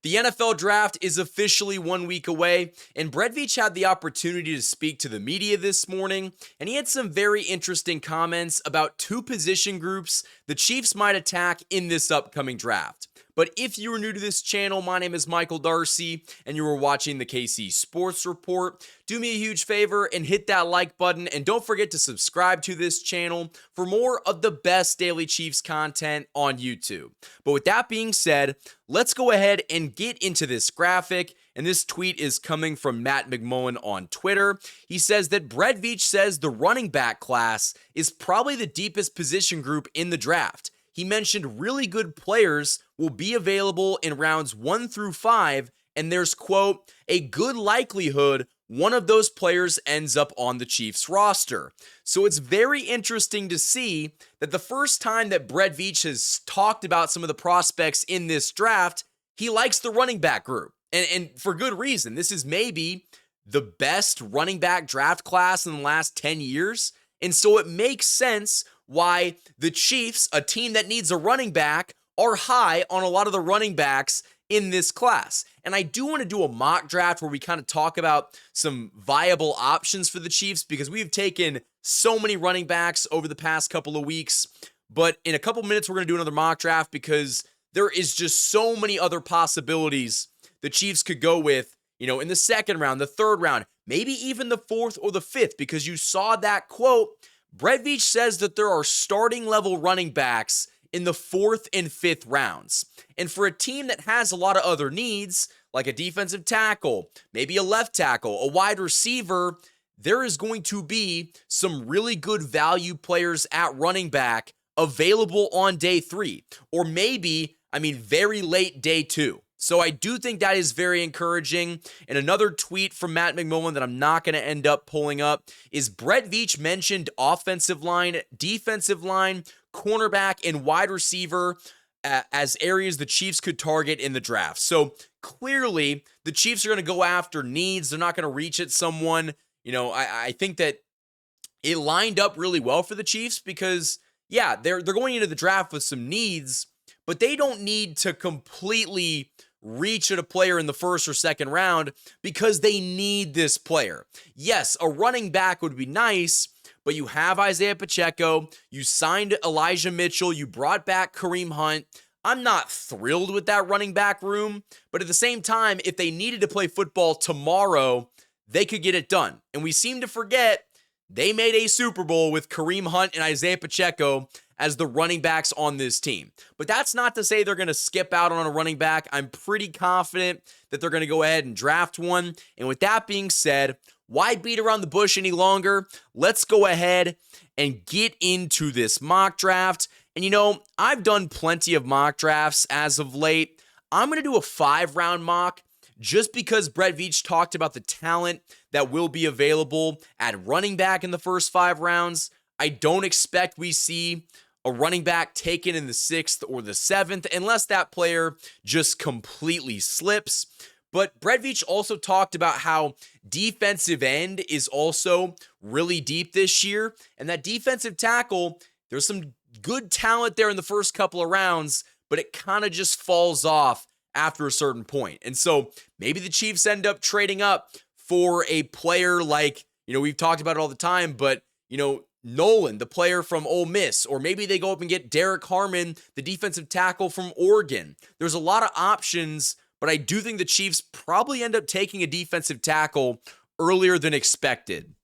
The NFL draft is officially 1 week away, and Brett Veach had the opportunity to speak to the media this morning, and he had some very interesting comments about two position groups the Chiefs might attack in this upcoming draft. But if you are new to this channel, my name is Michael Darcy, and you are watching the KC Sports Report. Do me a huge favor and hit that like button, and don't forget to subscribe to this channel for more of the best daily Chiefs content on YouTube. But with that being said, let's go ahead and get into this graphic. And this tweet is coming from Matt McMullen on Twitter. He says that Brett Veach says the running back class is probably the deepest position group in the draft. He mentioned really good players will be available in rounds 1 through 5, and there's, quote, a good likelihood one of those players ends up on the Chiefs roster. So it's very interesting to see that the first time that Brett Veach has talked about some of the prospects in this draft, he likes the running back group. And for good reason. This is maybe the best running back draft class in the last 10 years. And so it makes sense why the Chiefs, a team that needs a running back, are high on a lot of the running backs in this class. And I do want to do a mock draft where we kind of talk about some viable options for the Chiefs because we've taken so many running backs over the past couple of weeks. But in a couple minutes, we're going to do another mock draft because there is just so many other possibilities the Chiefs could go with, in the second round, the third round, maybe even the fourth or the fifth, because you saw that quote. Brett Veach says that there are starting level running backs in the fourth and fifth rounds. And for a team that has a lot of other needs, like a defensive tackle, maybe a left tackle, a wide receiver, there is going to be some really good value players at running back available on day 3, or maybe, very late day 2. So I do think that is very encouraging. And another tweet from Matt McMullen that I'm not going to end up pulling up is Brett Veach mentioned offensive line, defensive line, cornerback, and wide receiver as areas the Chiefs could target in the draft. So clearly the Chiefs are going to go after needs. They're not going to reach at someone. I think that it lined up really well for the Chiefs because, yeah, they're going into the draft with some needs, but they don't need to completely reach at a player in the first or second round because they need this player. Yes, a running back would be nice, but you have Isaiah Pacheco, you signed Elijah Mitchell, you brought back Kareem Hunt. I'm not thrilled with that running back room, but at the same time, if they needed to play football tomorrow, they could get it done. And we seem to forget they made a Super Bowl with Kareem Hunt and Isaiah Pacheco as the running backs on this team. But that's not to say they're going to skip out on a running back. I'm pretty confident that they're going to go ahead and draft one. And with that being said, why beat around the bush any longer? Let's go ahead and get into this mock draft. And I've done plenty of mock drafts as of late. I'm going to do a 5-round mock just because Brett Veach talked about the talent that will be available at running back in the first 5 rounds. I don't expect we see a running back taken in the 6th or the 7th unless that player just completely slips. But Brett Veach also talked about how defensive end is also really deep this year, and that defensive tackle, there's some good talent there in the first couple of rounds, but it kind of just falls off after a certain point. And so maybe the Chiefs end up trading up for a player like, we've talked about it all the time, but, Nolan, the player from Ole Miss, or maybe they go up and get Derek Harmon, the defensive tackle from Oregon. There's a lot of options, but I do think the Chiefs probably end up taking a defensive tackle earlier than expected.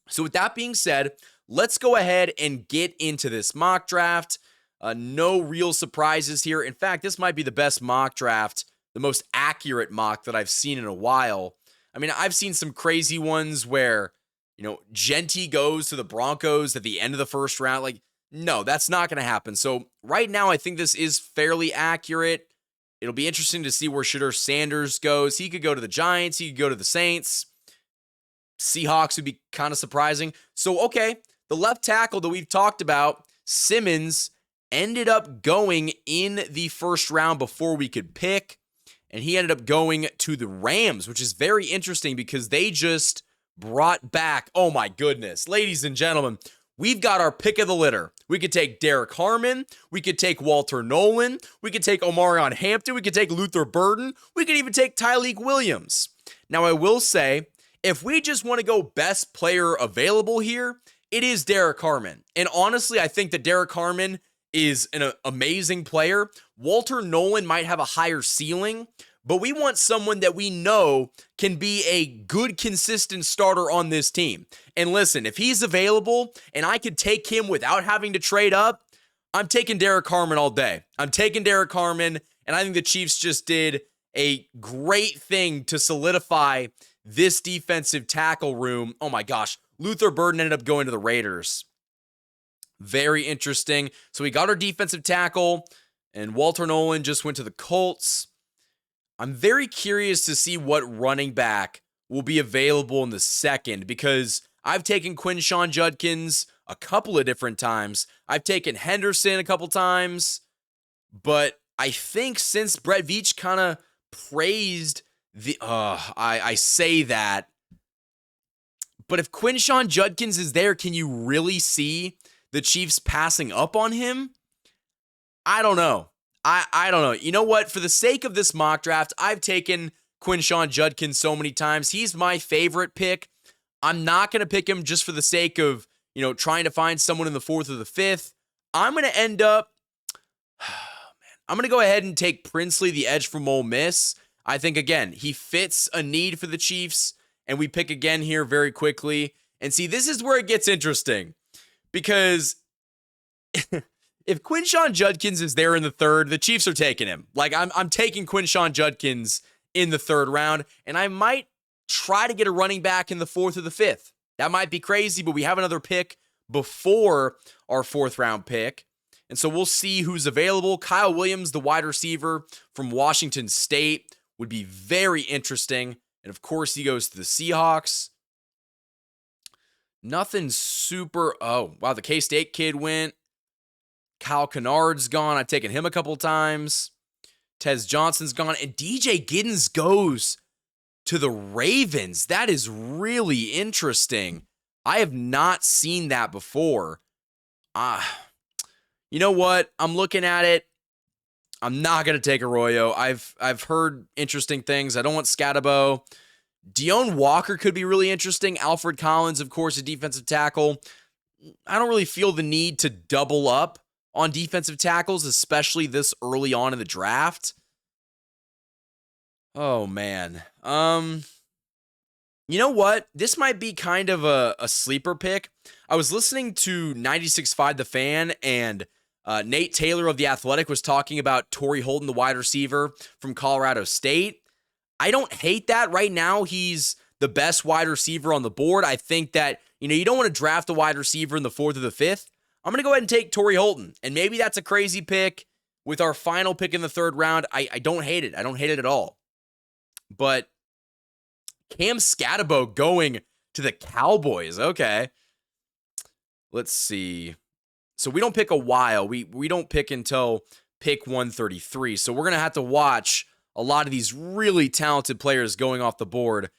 So with that being said, let's go ahead and get into this mock draft. No real surprises here. In fact, this might be the best mock draft, the most accurate mock that I've seen in a while. I've seen some crazy ones where, Genty goes to the Broncos at the end of the first round. No, that's not going to happen. So right now, I think this is fairly accurate. It'll be interesting to see where Shedeur Sanders goes. He could go to the Giants. He could go to the Saints. Seahawks would be kind of surprising. So, okay, the left tackle that we've talked about, Simmons, ended up going in the first round before we could pick. And he ended up going to the Rams, which is very interesting because they just brought back, oh my goodness, ladies and gentlemen, we've got our pick of the litter. We could take Derek Harmon. We could take Walter Nolan. We could take Omarion Hampton. We could take Luther Burden. We could even take Tyleek Williams. Now, I will say, if we just want to go best player available here, it is Derek Harmon. And honestly, I think that Derek Harmon is an amazing player. Walter Nolan might have a higher ceiling, but we want someone that we know can be a good, consistent starter on this team. And listen, if he's available and I could take him without having to trade up, I'm taking Derek Harmon all day. I'm taking Derek Harmon, and I think the Chiefs just did a great thing to solidify this defensive tackle room. Oh my gosh, Luther Burden ended up going to the Raiders. Very interesting. So we got our defensive tackle, and Walter Nolan just went to the Colts. I'm very curious to see what running back will be available in the second, because I've taken Quinshon Judkins a couple of different times. I've taken Henderson a couple times, but I think since Brett Veach kind of praised I say that, but if Quinshon Judkins is there, can you really see the Chiefs passing up on him? I don't know. I don't know. You know what? For the sake of this mock draft, I've taken Quinshon Judkins so many times. He's my favorite pick. I'm not going to pick him just for the sake of, trying to find someone in the 4th or the 5th. I'm going to end up, I'm going to go ahead and take Princely, the edge from Ole Miss. I think, again, he fits a need for the Chiefs, and we pick again here very quickly. And see, this is where it gets interesting, because if Quinshon Judkins is there in the 3rd, the Chiefs are taking him. Like, I'm taking Quinshon Judkins in the 3rd round, and I might try to get a running back in the 4th or the 5th. That might be crazy, but we have another pick before our 4th round pick. And so we'll see who's available. Kyle Williams, the wide receiver from Washington State, would be very interesting. And of course, he goes to the Seahawks. Nothing super. Oh, wow. The K-State kid went. Kyle Kennard's gone. I've taken him a couple times. Tez Johnson's gone. And DJ Giddens goes to the Ravens. That is really interesting. I have not seen that before. You know what? I'm looking at it. I'm not going to take Arroyo. I've heard interesting things. I don't want Scatabo. Deone Walker could be really interesting. Alfred Collins, of course, a defensive tackle. I don't really feel the need to double up on defensive tackles, especially this early on in the draft. Oh, man. You know what? This might be kind of a sleeper pick. I was listening to 96.5 The Fan, and Nate Taylor of The Athletic was talking about Torrey Holton, the wide receiver from Colorado State. I don't hate that. Right now, he's the best wide receiver on the board. I think that, you don't want to draft a wide receiver in the 4th or the 5th. I'm going to go ahead and take Torrey Holton. And maybe that's a crazy pick with our final pick in the 3rd round. I don't hate it. I don't hate it at all. But Cam Scatabo going to the Cowboys. Okay. Let's see. So we don't pick a while. We don't pick until pick 133. So we're going to have to watch a lot of these really talented players going off the board.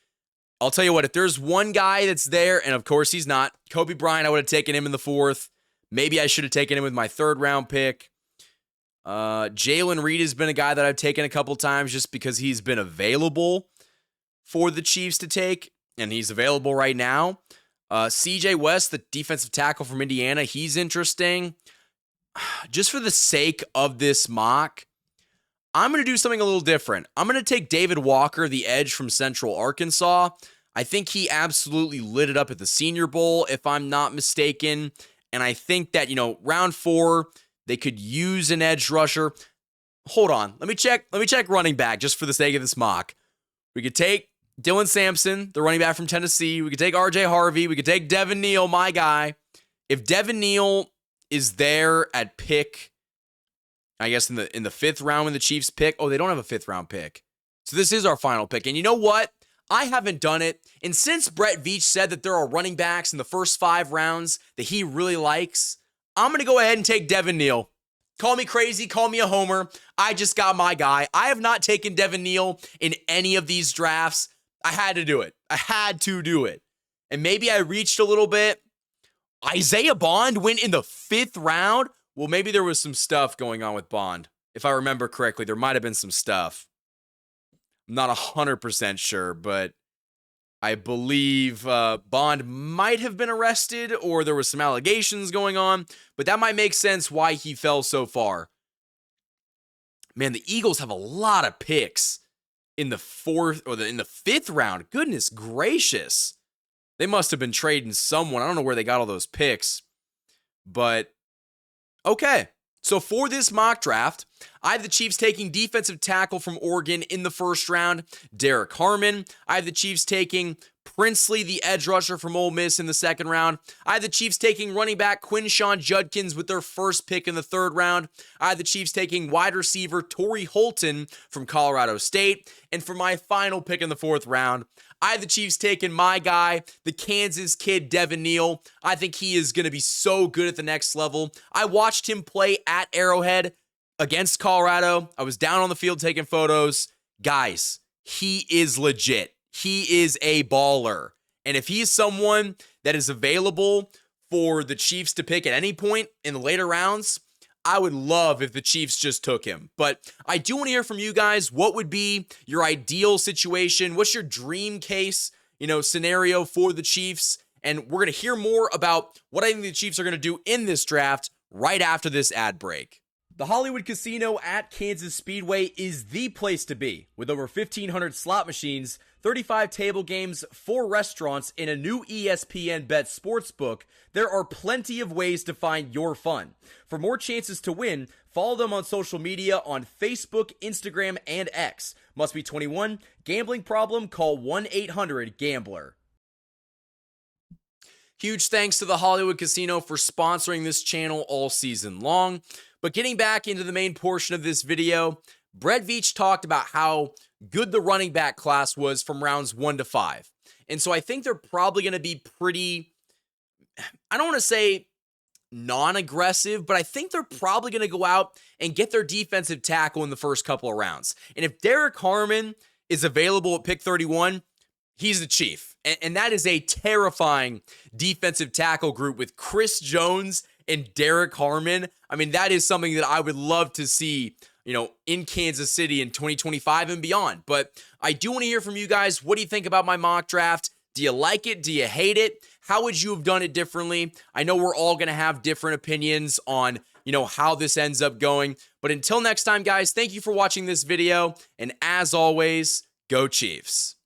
I'll tell you what, if there's one guy that's there, and of course he's not, Kobe Bryant, I would have taken him in the 4th. Maybe I should have taken him with my 3rd round pick. Jalen Reed has been a guy that I've taken a couple times just because he's been available for the Chiefs to take, and he's available right now. CJ West, the defensive tackle from Indiana, he's interesting. Just for the sake of this mock, I'm going to do something a little different. I'm going to take David Walker, the edge from Central Arkansas. I think he absolutely lit it up at the Senior Bowl, if I'm not mistaken. And I think that, round 4, they could use an edge rusher. Hold on. Let me check running back just for the sake of this mock. We could take Dylan Sampson, the running back from Tennessee. We could take RJ Harvey. We could take Devin Neal, my guy. If Devin Neal is there at pick, I guess in the 5th round when the Chiefs pick. Oh, they don't have a 5th round pick. So this is our final pick. And you know what? I haven't done it. And since Brett Veach said that there are running backs in the first 5 rounds that he really likes, I'm going to go ahead and take Devin Neal. Call me crazy, call me a homer. I just got my guy. I have not taken Devin Neal in any of these drafts. I had to do it. I had to do it. And maybe I reached a little bit, Isaiah Bond went in the 5th round? Well, maybe there was some stuff going on with Bond. If I remember correctly, there might have been some stuff. I'm not 100% sure, but I believe Bond might have been arrested or there was some allegations going on, but that might make sense why he fell so far. Man, the Eagles have a lot of picks in the 4th or in the 5th round. Goodness gracious. They must have been trading someone. I don't know where they got all those picks, but okay. So for this mock draft, I have the Chiefs taking defensive tackle from Oregon in the 1st round, Derek Harmon. I have the Chiefs taking Princely, the edge rusher from Ole Miss, in the 2nd round. I have the Chiefs taking running back Quinshawn Judkins with their 1st pick in the 3rd round. I have the Chiefs taking wide receiver Torrey Holton from Colorado State. And for my final pick in the 4th round, I have the Chiefs taking my guy, the Kansas kid, Devin Neal. I think he is going to be so good at the next level. I watched him play at Arrowhead against Colorado. I was down on the field taking photos. Guys, he is legit. He is a baller. And if he's someone that is available for the Chiefs to pick at any point in the later rounds, I would love if the Chiefs just took him. But I do want to hear from you guys. What would be your ideal situation? What's your dream case, scenario for the Chiefs? And we're going to hear more about what I think the Chiefs are going to do in this draft right after this ad break. The Hollywood Casino at Kansas Speedway is the place to be. With over 1,500 slot machines, 35 table games, 4 restaurants, and a new ESPN Bet sportsbook, there are plenty of ways to find your fun. For more chances to win, follow them on social media on Facebook, Instagram, and X. Must be 21. Gambling problem? Call 1-800-GAMBLER. Huge thanks to the Hollywood Casino for sponsoring this channel all season long. But getting back into the main portion of this video, Brett Veach talked about how good the running back class was from rounds 1 to 5. And so I think they're probably going to be pretty, I don't want to say non-aggressive, but I think they're probably going to go out and get their defensive tackle in the first couple of rounds. And if Derek Harmon is available at pick 31, he's the Chief. And that is a terrifying defensive tackle group with Chris Jones and Derek Harmon. I mean, that is something that I would love to see, in Kansas City in 2025 and beyond. But I do want to hear from you guys. What do you think about my mock draft? Do you like it? Do you hate it? How would you have done it differently? I know we're all going to have different opinions on, how this ends up going. But until next time, guys, thank you for watching this video. And as always, go Chiefs.